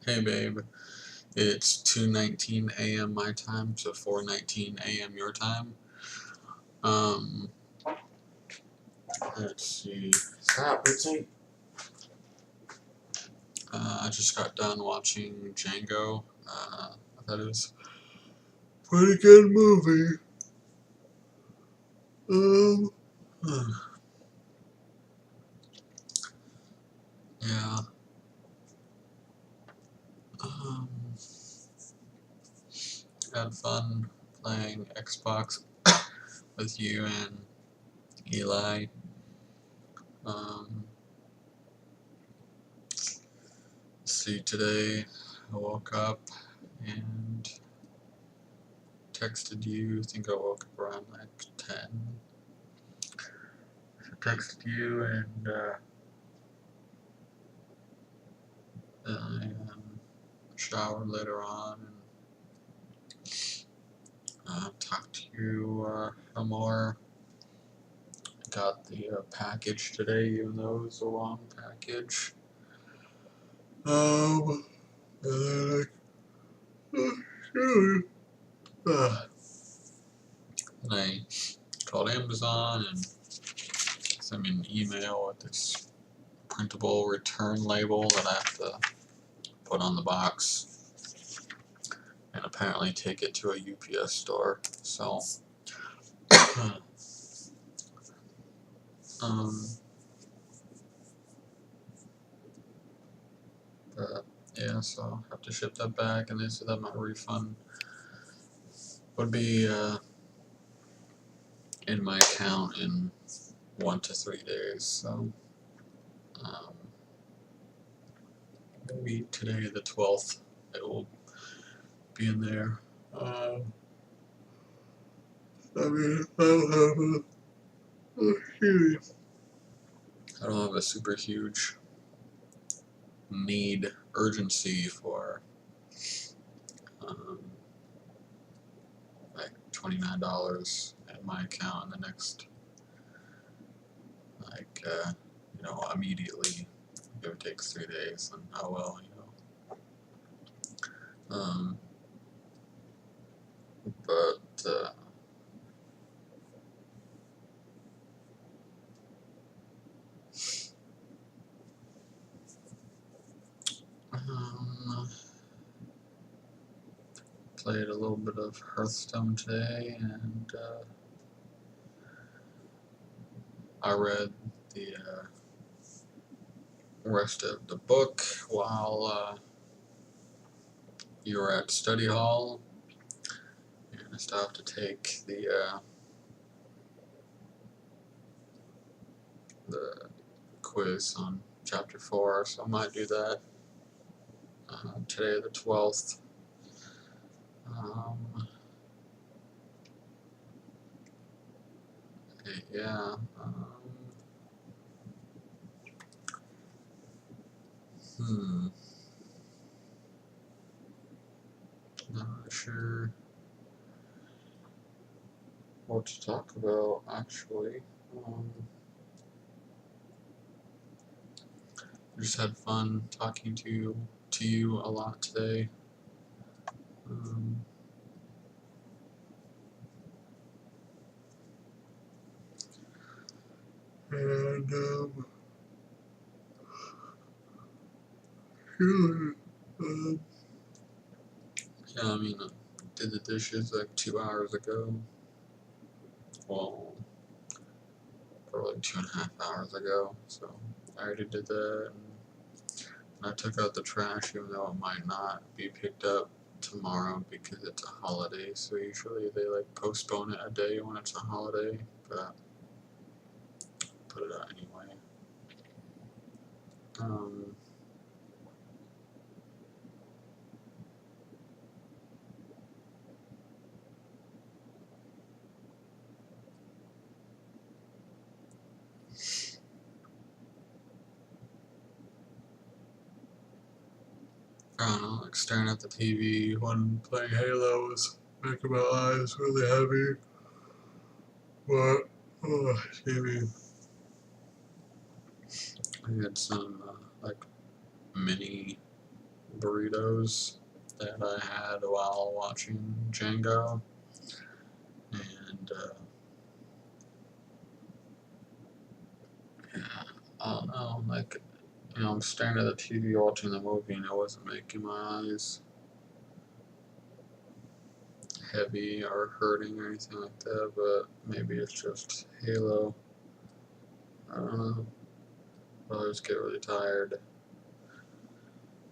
Hey babe, it's 2:19 a.m. my time, so 4:19 a.m. your time. Um, let's see. Stop, Richie. I just got done watching Django. I thought it was a pretty good movie. Um, yeah. Um, had fun playing Xbox with you and Eli. Um, see, today I woke up and texted you. I think I woke up around like 10. I texted you and then I showered later on and talked to you some more. Got the package today, even though it was a long package. And then I called Amazon and sent me an email with this printable return label that I have to put on the box and apparently take it to a UPS store. So, but yeah, so I'll have to ship that back, and they said that my refund would be in my account in 1 to 3 days. So um, maybe today, the 12th, it will be in there. I mean, I don't have a super huge need, urgency for um, like $29 in my account in the next, like, immediately. It would take 3 days, and oh well, But um, played a little bit of Hearthstone today, and I read the rest of the book while you were at study hall, and I still have to take the quiz on chapter 4, so I might do that today, the 12th. Um, yeah. Hmm. Not sure what to talk about, actually. Just had fun talking to you a lot today. Um, and yeah, yeah, I mean, I did the dishes like 2 hours ago. Well, probably 2.5 hours ago. So I already did that. And I took out the trash, even though it might not be picked up tomorrow because it's a holiday. So usually they like postpone it a day when it's a holiday, but put it out anyway. Um, I don't know, like staring at the TV when playing Halo was making my eyes really heavy. But, excuse me. I had some like mini burritos that I had while watching Django, and yeah, I don't know, like, I'm staring at the TV watching the movie and it wasn't making my eyes heavy or hurting or anything like that, but maybe it's just Halo. I don't know. I just get really tired.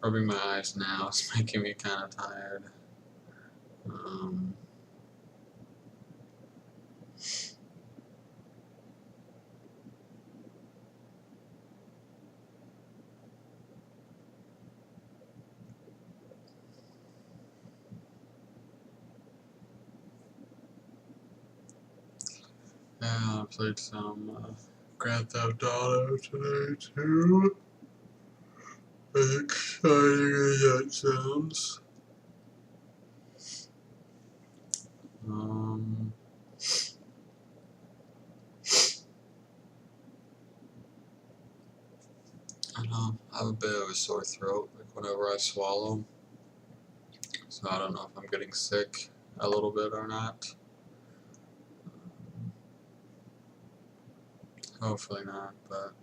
Rubbing my eyes now is making me kind of tired. Um, yeah, I played some Grand Theft Auto today too. As exciting as that sounds. Um, I don't know. I have a bit of a sore throat, like whenever I swallow. So I don't know if I'm getting sick a little bit or not. Hopefully not, but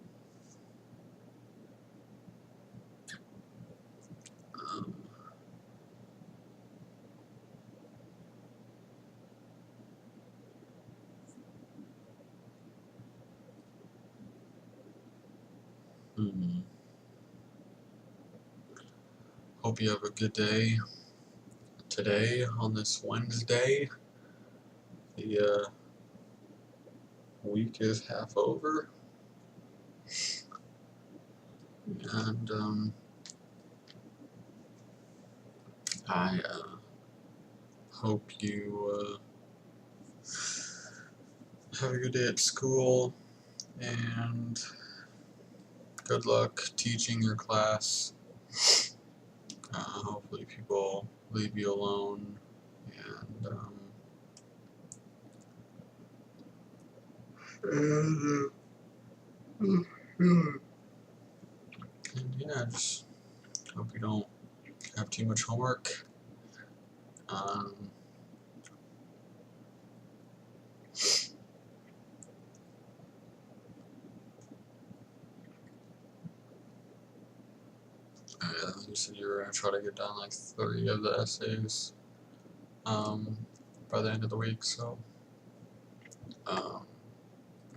um, hmm. Hope you have a good day today on this Wednesday. The week is half over, and I hope you have a good day at school, and good luck teaching your class. Hopefully people leave you alone, and and yeah, just hope you don't have too much homework. Um, you said you were gonna try to get done like 3 of the essays by the end of the week, so um,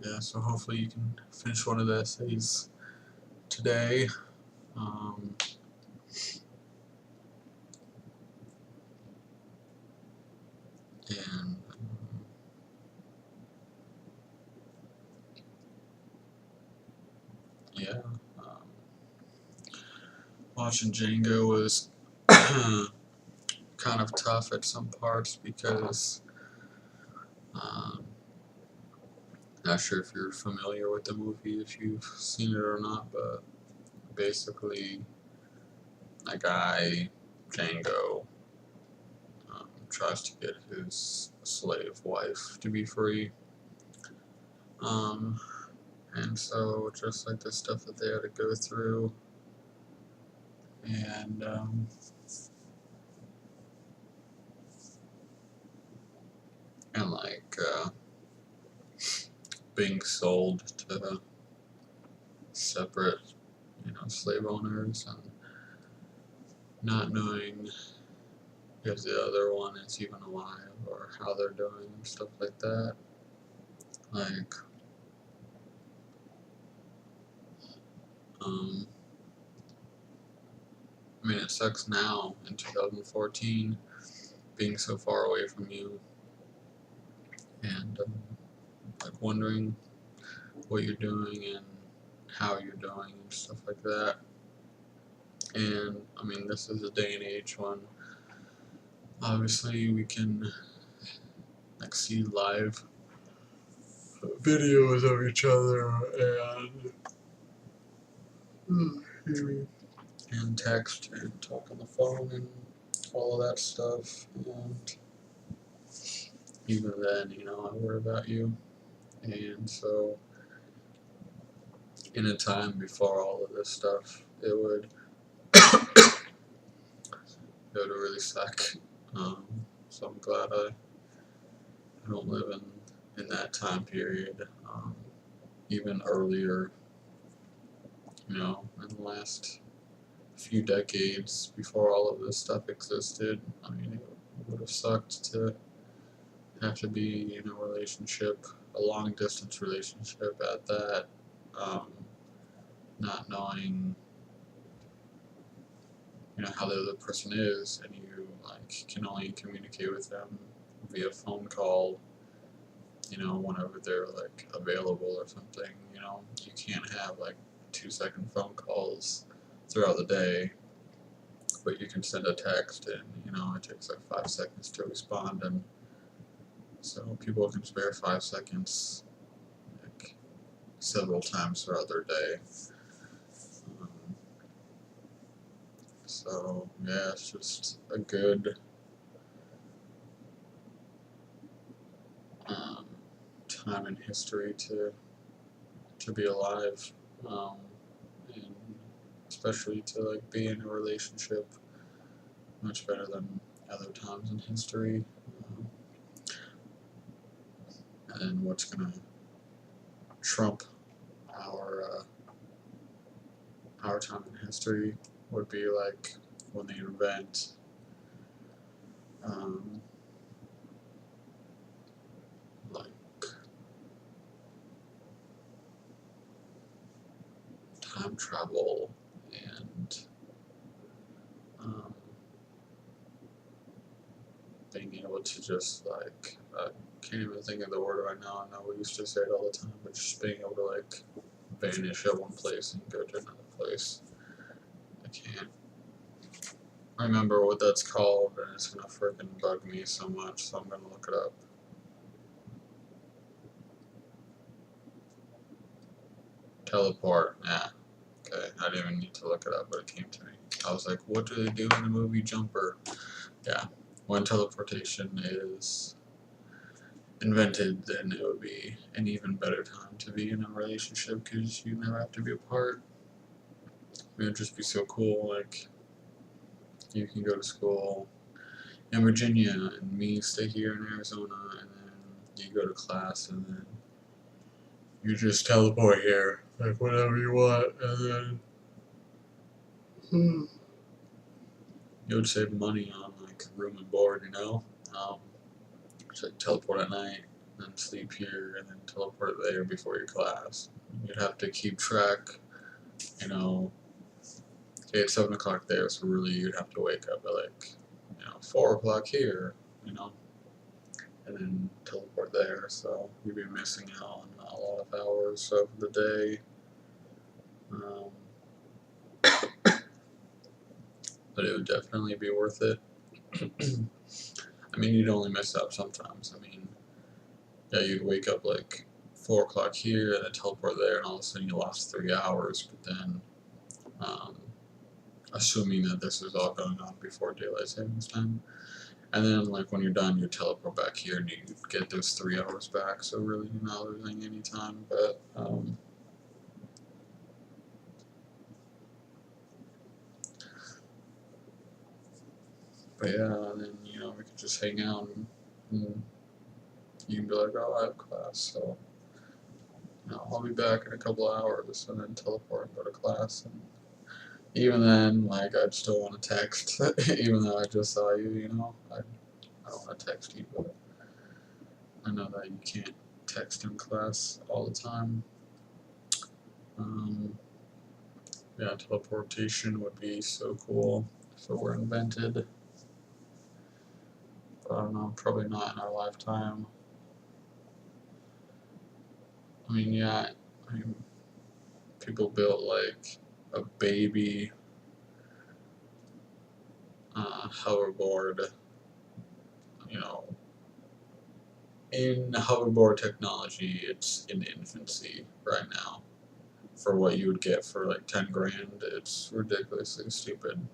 yeah, so hopefully you can finish one of the essays today. Um, and yeah, um, watching Django was kind of tough at some parts because um, not sure if you're familiar with the movie, if you've seen it or not, but basically a guy, Django, tries to get his slave wife to be free. Um, and so just like the stuff that they had to go through, and like being sold to separate, slave owners, and not knowing if the other one is even alive or how they're doing and stuff like that. Like, I mean, it sucks now in 2014 being so far away from you and like wondering what you're doing and how you're doing and stuff like that. And I mean, this is a day and age when obviously we can like see live videos of each other and text and talk on the phone and all of that stuff. And even then, I worry about you. And so, in a time before all of this stuff, it would it would really suck. Um, so I'm glad I don't live in that time period. Even earlier, in the last few decades before all of this stuff existed. I mean, it would have sucked to have to be in a relationship, a long distance relationship at that, um, not knowing, how the other person is, and you like can only communicate with them via phone call, whenever they're like available or something. You can't have like 2-second phone calls throughout the day, but you can send a text, and it takes like 5 seconds to respond, and so people can spare 5 seconds like several times throughout their day. Um, so yeah, it's just a good um, time in history to be alive, and especially to like be in a relationship, much better than other times in history. Um, and what's gonna trump our time in history would be like when they invent um, like time travel and um, being able to just like can't even think of the word right now. I know we used to say it all the time, but just being able to like vanish at one place and go to another place. I can't remember what that's called, and it's gonna freaking bug me so much, so I'm gonna look it up. Teleport. Yeah. Okay. I didn't even need to look it up, but it came to me. I was like, what do they do in the movie Jumper? Yeah. When teleportation is invented, then it would be an even better time to be in a relationship because you never have to be apart. It would just be so cool. Like, you can go to school in Virginia, and me stay here in Arizona, and then you go to class, and then you just teleport here, like whatever you want, and then you would save money on like room and board. Just like teleport at night, and then sleep here, and then teleport there before your class. You'd have to keep track, you know. Okay, it's 7 o'clock there, so really you'd have to wake up at like, 4 o'clock here, you know, and then teleport there. So you'd be missing out on a lot of hours of the day. Um, but it would definitely be worth it. I mean, you'd only miss out sometimes. I mean, yeah, you'd wake up like 4 o'clock here and then teleport there, and all of a sudden you lost 3 hours. But then, um, assuming that this is all going on before daylight savings time, and then like when you're done, you teleport back here and you get those 3 hours back. So really, you're not losing any time. But yeah, and then we could just hang out, and you can be like, oh, I have class, so I'll be back in a couple of hours, and then teleport and go to class. And even then, like, I'd still want to text, even though I just saw you. I don't want to text you, but I know that you can't text in class all the time. Um, yeah, teleportation would be so cool if it were invented. But I don't know, probably not in our lifetime. I mean, yeah, I mean, people built like a baby hoverboard, you know, in hoverboard technology, it's in infancy right now. For what you would get for like 10 grand, it's ridiculously stupid.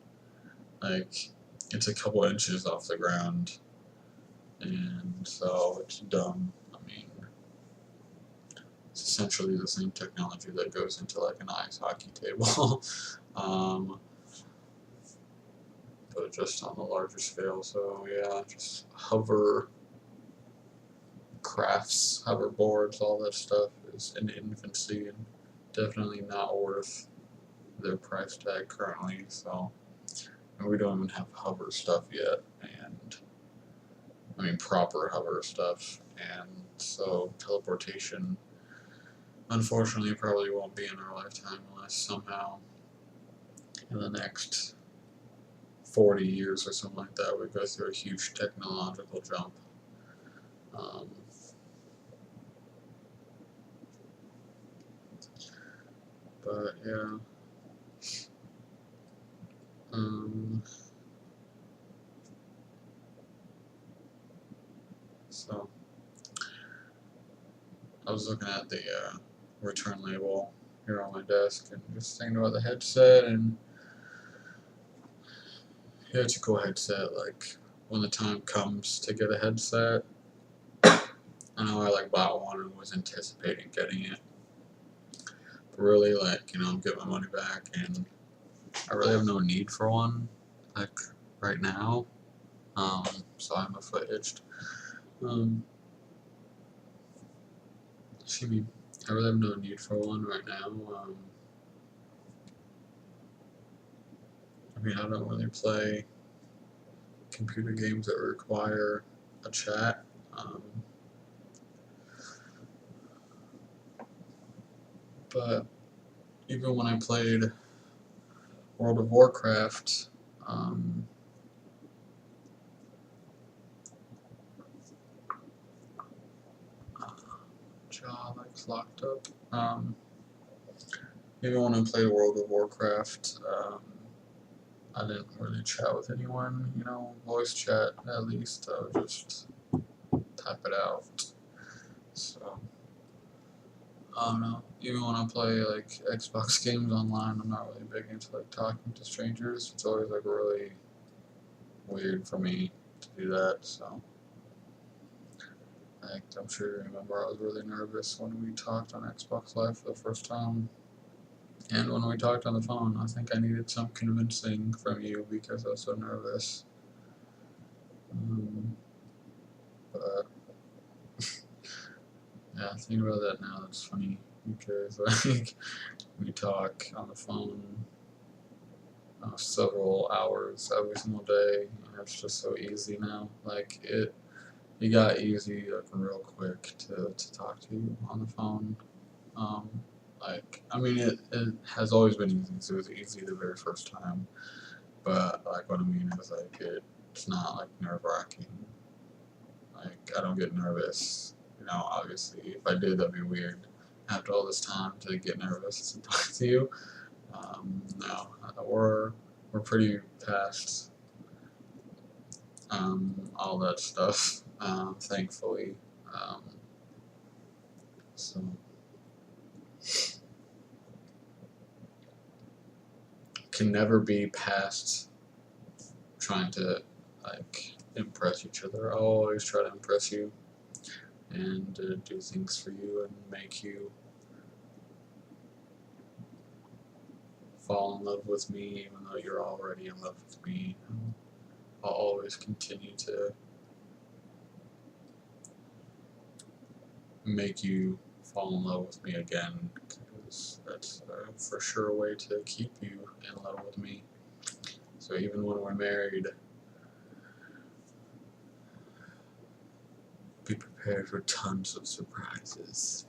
Like, it's a couple inches off the ground, and so it's dumb. I mean, it's essentially the same technology that goes into like an ice hockey table. um, but just on a larger scale. So yeah, just hover crafts, hoverboards, all that stuff is in infancy and definitely not worth their price tag currently. So, and we don't even have hover stuff yet, and I mean proper hover stuff, and so teleportation unfortunately probably won't be in our lifetime unless somehow in the next 40 years or something like that we go through a huge technological jump. Um, but yeah. So I was looking at the return label here on my desk and just thinking about the headset, and yeah, it's a cool headset. Like when the time comes to get a headset, I know I like bought one and was anticipating getting it, but really like I'm getting my money back and I really have no need for one like right now. So I'm a foot itched. Excuse me. I really have no need for one right now. I mean, I don't really play computer games that require a chat. But even when I played World of Warcraft, jaw like locked up. Even when I played World of Warcraft, I didn't really chat with anyone. Voice chat at least. I would just type it out. So I don't know. Even when I play like Xbox games online, I'm not really big into like talking to strangers. It's always like really weird for me to do that. So like, I'm sure you remember I was really nervous when we talked on Xbox Live for the first time. And when we talked on the phone, I think I needed some convincing from you because I was so nervous. But yeah, thinking about that now, it's funny because like we talk on the phone several hours every single day, and it's just so easy now. Like it got easy like real quick to talk to you on the phone. Like I mean, it has always been easy. So it was easy the very first time, but like what I mean is like it's not like nerve-wracking. Like I don't get nervous. Obviously, if I did, that'd be weird. After all this time to get nervous to talk to you. No, we're pretty past all that stuff, thankfully. So can never be past trying to like impress each other. I'll always try to impress you and do things for you and make you fall in love with me, even though you're already in love with me. I'll always continue to make you fall in love with me again, because that's for sure a way to keep you in love with me. So even when we're married, be prepared for tons of surprises.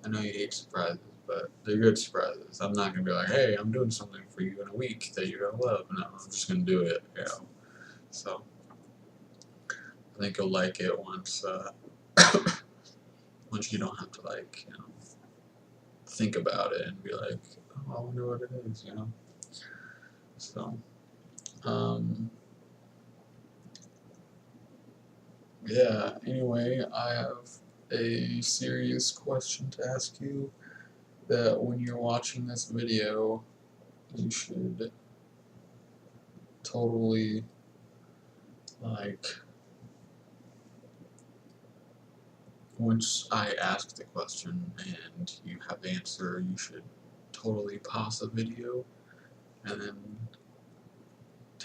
I know you hate surprises, but they're good surprises. I'm not gonna be like, hey, I'm doing something for you in a week that you're gonna love. No, I'm just gonna do it, So I think you'll like it once once you don't have to like, think about it and be like, oh, I wonder what it is, So, yeah, anyway, I have a serious question to ask you that when you're watching this video, you should totally, like, once I ask the question and you have the answer, you should totally pause the video and then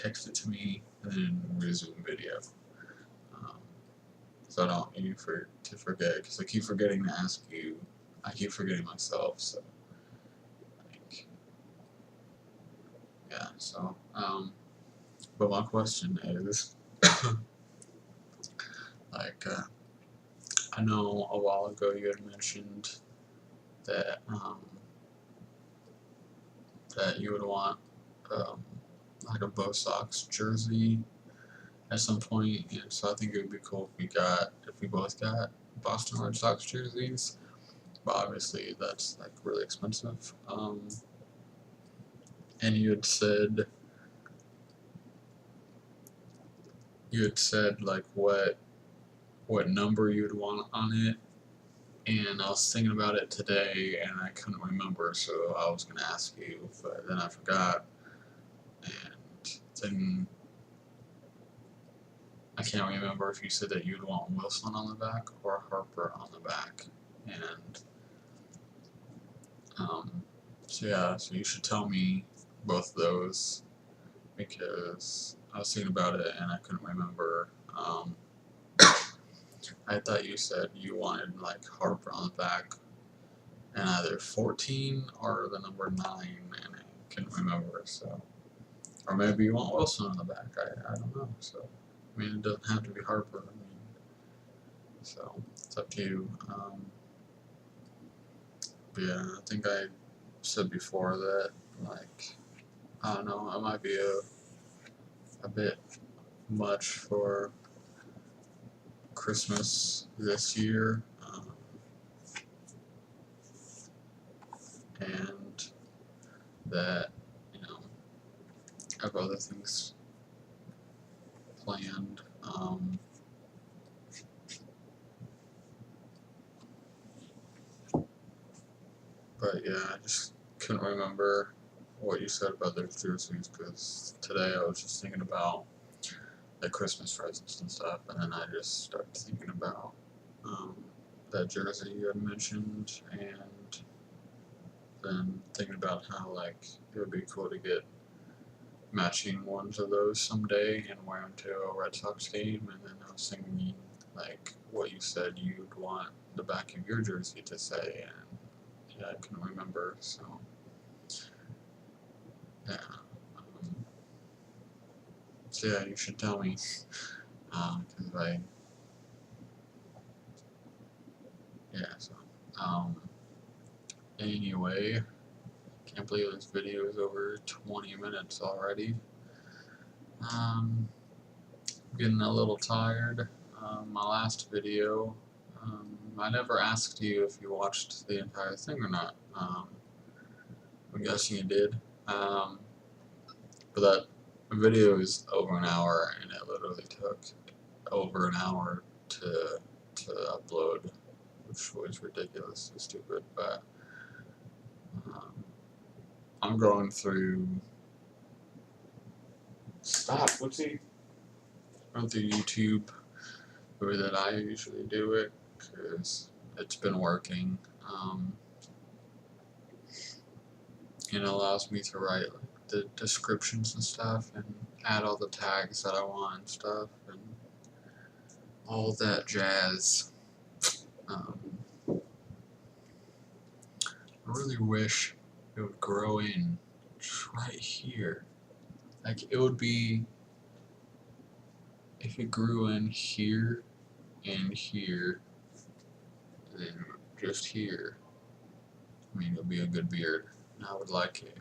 text it to me, and then resume video. So I don't need to forget, because I keep forgetting to ask you. I keep forgetting myself, so like, yeah. So but my question is, like, I know a while ago you had mentioned that that you would want like a Bo Sox jersey at some point, and so I think it would be cool if we both got Boston Red Sox jerseys. But obviously that's like really expensive. And you had said like what number you'd want on it, and I was thinking about it today and I couldn't remember, so I was gonna ask you, but then I forgot, and then I can't remember if you said that you'd want Wilson on the back or Harper on the back, and so yeah, so you should tell me both of those, because I was thinking about it and I couldn't remember. I thought you said you wanted like Harper on the back and either 14 or the number 9, and I couldn't remember, so. Or maybe you want Wilson on the back, I don't know, so. I mean, it doesn't have to be Harper, I mean, so it's up to you. But yeah, I think I said before that, like, I don't know, it might be a bit much for Christmas this year, and that, you know, I have other things planned. But yeah, I just couldn't remember what you said about those jerseys, because today I was just thinking about the Christmas presents and stuff, and then I just started thinking about that jersey you had mentioned, and then thinking about how like it would be cool to get matching ones of those someday and wear them to a Red Sox game, and then I was thinking like what you said you'd want the back of your jersey to say, and yeah, I couldn't remember, so yeah. So yeah, you should tell me, because so, anyway, can't believe this video is over 20 minutes already. I'm getting a little tired. My last video, I never asked you if you watched the entire thing or not. I'm guessing you did. But that video is over an hour, and it literally took over an hour to upload, which was ridiculously stupid. But I'm going through. Stop, Woodsy. Going through YouTube the way that I usually do it, because it's been working. It allows me to write like the descriptions and stuff, and add all the tags that I want and stuff, and all that jazz. I really wish it would grow in just right here. Like, it would be if it grew in here and here, then just here. I mean, it would be a good beard, and I would like it.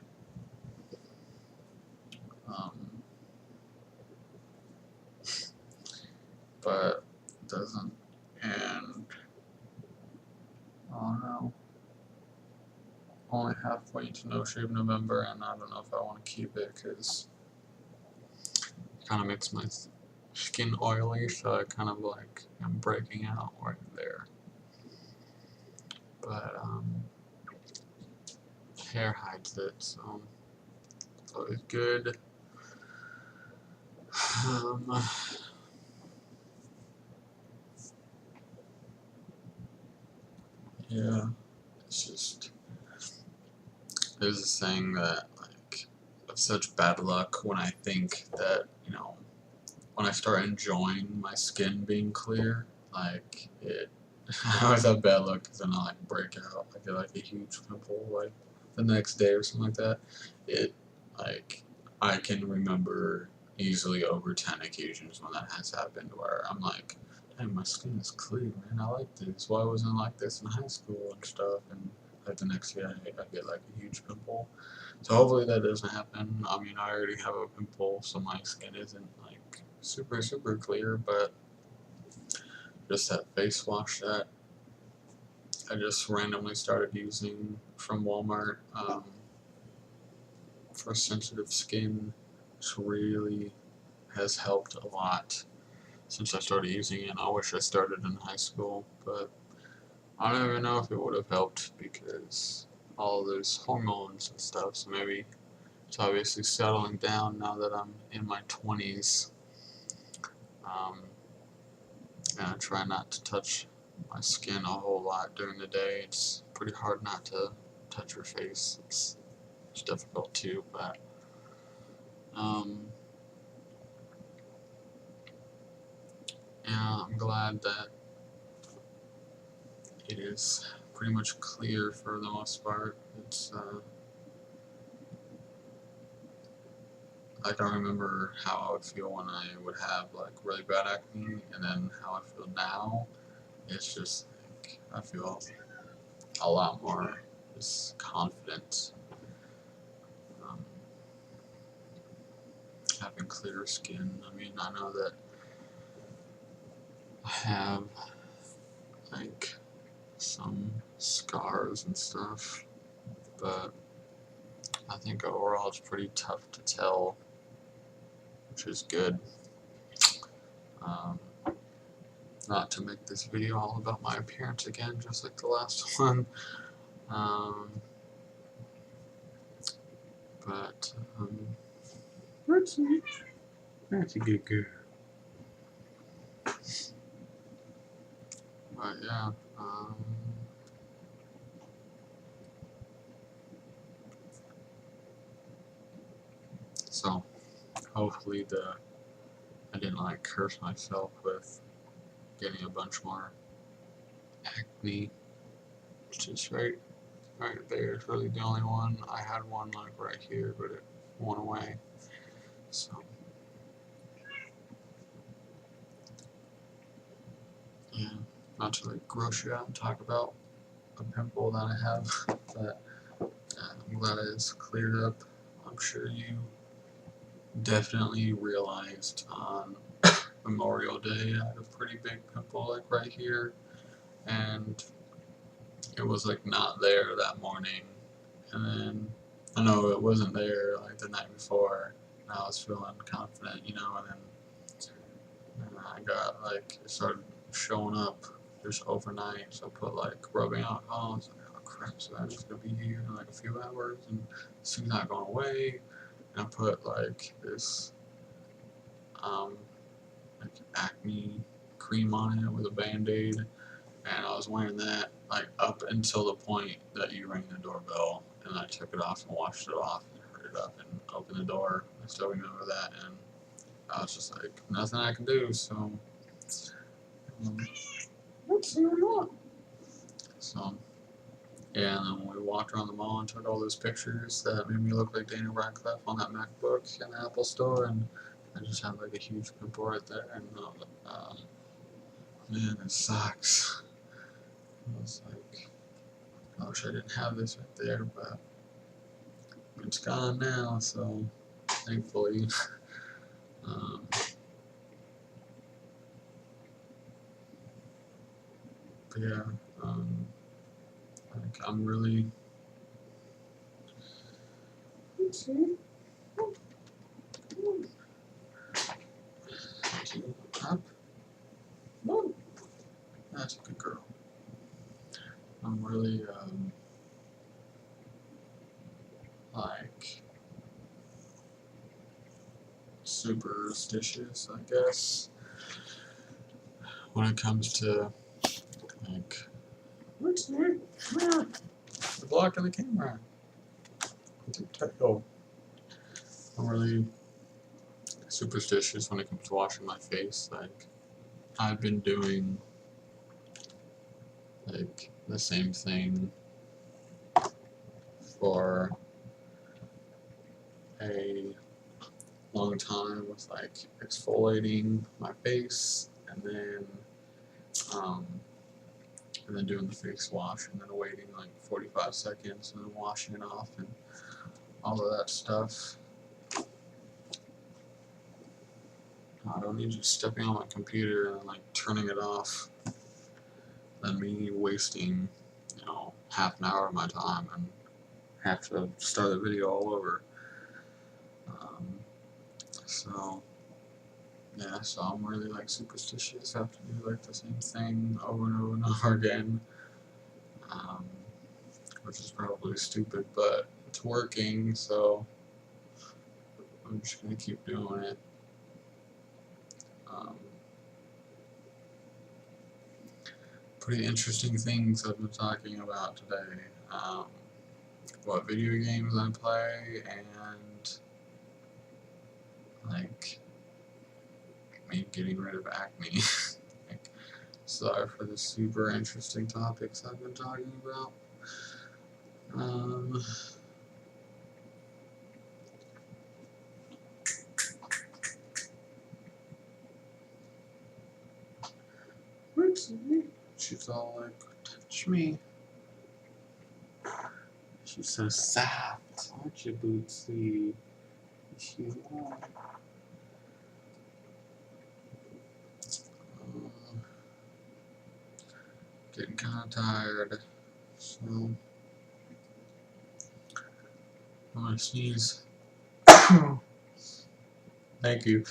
But it doesn't, and I don't know. Only halfway to No Shave November, and I don't know if I want to keep it, because it kind of makes my skin oily, so I kind of like am breaking out right there. But hair hides it, so it's always good. Yeah, it's just, there's a saying that like, if such bad luck when I think that, you know, when I start enjoying my skin being clear, like it, I always have bad luck because then I like break out. I get like a huge pimple like the next day or something like that. It like I can remember easily over 10 occasions when that has happened where I'm like, dang, my skin is clear, man. I like this. Why wasn't I like this in high school and stuff? And like the next day I get like a huge pimple. So hopefully that doesn't happen. I mean, I already have a pimple, so my skin isn't like super clear, but just that face wash that I just randomly started using from Walmart for sensitive skin, which really has helped a lot since I started using it. I wish I started in high school, but I don't even know if it would have helped because all of those hormones and stuff. So maybe it's obviously settling down now that I'm in my 20s. And I try not to touch my skin a whole lot during the day. It's pretty hard not to touch your face. It's difficult too, but yeah, I'm glad that it is pretty much clear for the most part. It's like I remember how I would feel when I would have like really bad acne, and then how I feel now. It's just like I feel a lot more just confident. Um, Having clear skin. I mean, I know that I have like some scars and stuff, but I think overall it's pretty tough to tell, which is good. Um, Not to make this video all about my appearance again, just like the last one. But that's a good girl. But yeah, so hopefully I didn't like curse myself with getting a bunch more acne, which is right there. It's really the only one. I had one like right here, but it went away. So yeah, not to like gross you out and talk about a pimple that I have, but I'm glad it's cleared up. I'm sure you definitely realized on Memorial Day I had a pretty big pimple like right here, and it was like not there that morning, and then I know it wasn't there like the night before, and I was feeling confident, you know, and then I got like it started showing up just overnight, so I put like rubbing alcohol. I was like, oh crap, so I'm just gonna be here in like a few hours, and this thing's not going away. And I put like this like acne cream on it with a band-aid, and I was wearing that like up until the point that you rang the doorbell, and I took it off and washed it off and hurried up and opened the door. I still remember that, and I was just like, nothing I can do, so what's going on? So yeah, and then we walked around the mall and took all those pictures that made me look like Daniel Radcliffe on that MacBook in the Apple store, and I just had like a huge pimple right there, and man, it sucks. I was like, I wish I didn't have this right there, but it's gone now, so thankfully. um, but yeah, like I'm really. Let's see. Up. Whoa. That's a good girl. I'm really like superstitious, I guess, when it comes to like what's that? You're blocking the camera with your tail. I'm really superstitious when it comes to washing my face. Like, I've been doing like the same thing for a long time with like exfoliating my face um, and then doing the face wash and then waiting like 45 seconds and then washing it off and all of that stuff. I don't need you stepping on my computer and like turning it off than me wasting, half an hour of my time and have to start the video all over. So yeah, so I'm really like superstitious. I have to do like the same thing over and over and over again, which is probably stupid, but it's working, so I'm just gonna keep doing it. Pretty interesting things I've been talking about today. What video games I play and like me getting rid of acne. Like, sorry for the super interesting topics I've been talking about. She's all like, touch me. She's so soft, aren't you, Bootsy? She getting kind of tired, so I'm gonna sneeze. Thank you.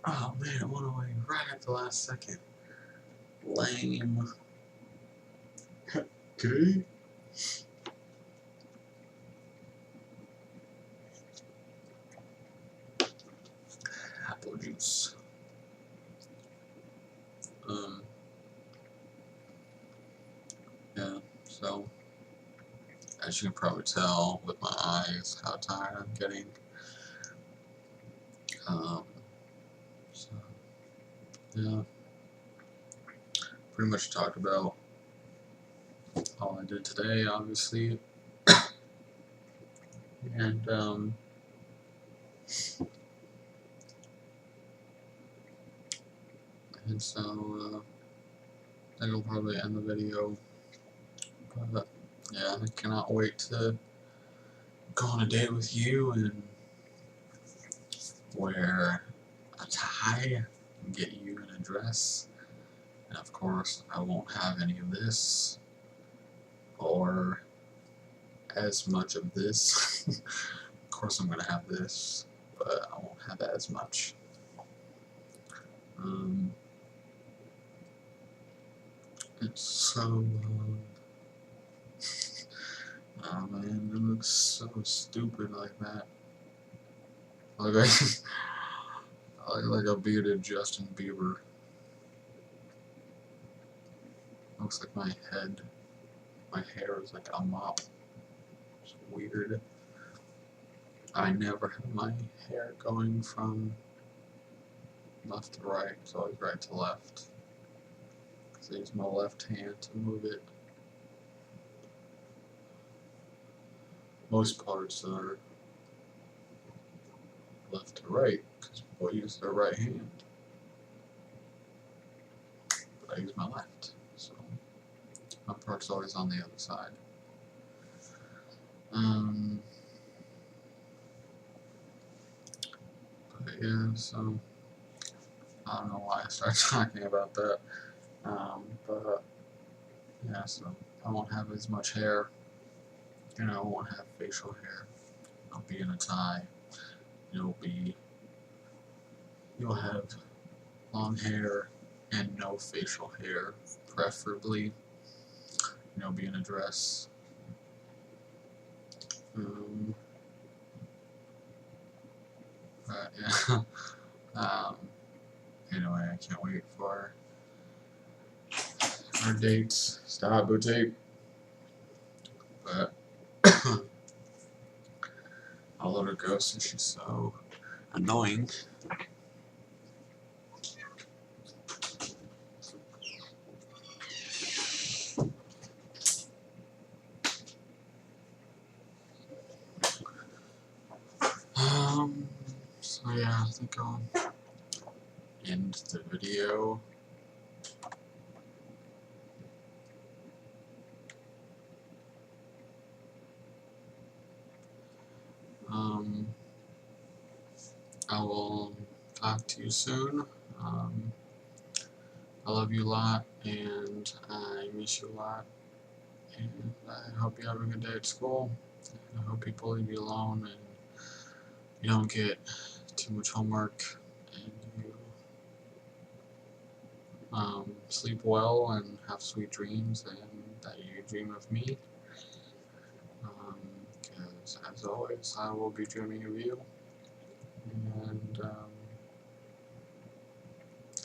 Oh man, it went away right at the last second. Lame. Okay. Apple juice. Yeah, so as you can probably tell with my eyes how tired I'm getting. So yeah, pretty much talked about all I did today, obviously, and so I think I'll probably end the video. But yeah, I cannot wait to go on a date with you and wear a tie and get you in a dress. And of course, I won't have any of this or as much of this. Of course, I'm gonna have this, but I won't have as much. It's so oh man, it looks so stupid like that. Like I look like a bearded Justin Bieber. Looks like my hair is like a mop. It's weird. I never have my hair going from left to right. It's always right to left. Because I use my left hand to move it. Most parts are left to right, because people use their right hand. But I use my left, so my part's always on the other side. But yeah, so I don't know why I started talking about that. But yeah, so I won't have as much hair. I won't have facial hair. I'll be in a tie. You'll have long hair and no facial hair, preferably. Be in a dress. But yeah. Anyway, I can't wait for our dates. Stop, boutique. But I'll let her go since she's so annoying. So yeah, I think I'll end the video. I will talk to you soon. I love you a lot, and I miss you a lot, and I hope you have a good day at school. And I hope people leave you alone, and you don't get too much homework, and you sleep well and have sweet dreams, and that you dream of me. Because as always, I will be dreaming of you, and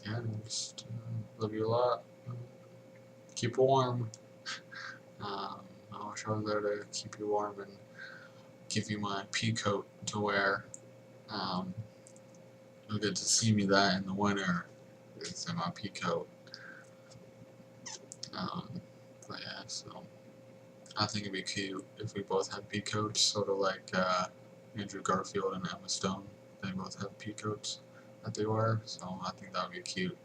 yeah, just love you a lot. Keep warm. I wish I was there to keep you warm and give you my pea coat to wear. You'll get to see me that in the winter. It's in my pea coat. But yeah, so I think it'd be cute if we both had pea coats, sort of like Andrew Garfield and Emma Stone. They both have pea coats that they wear, so I think that would be cute.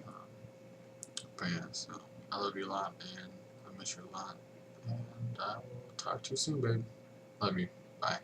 Um, but yeah, so I love you a lot, and I miss you a lot, and I will talk to you soon, babe. Love you. Bye.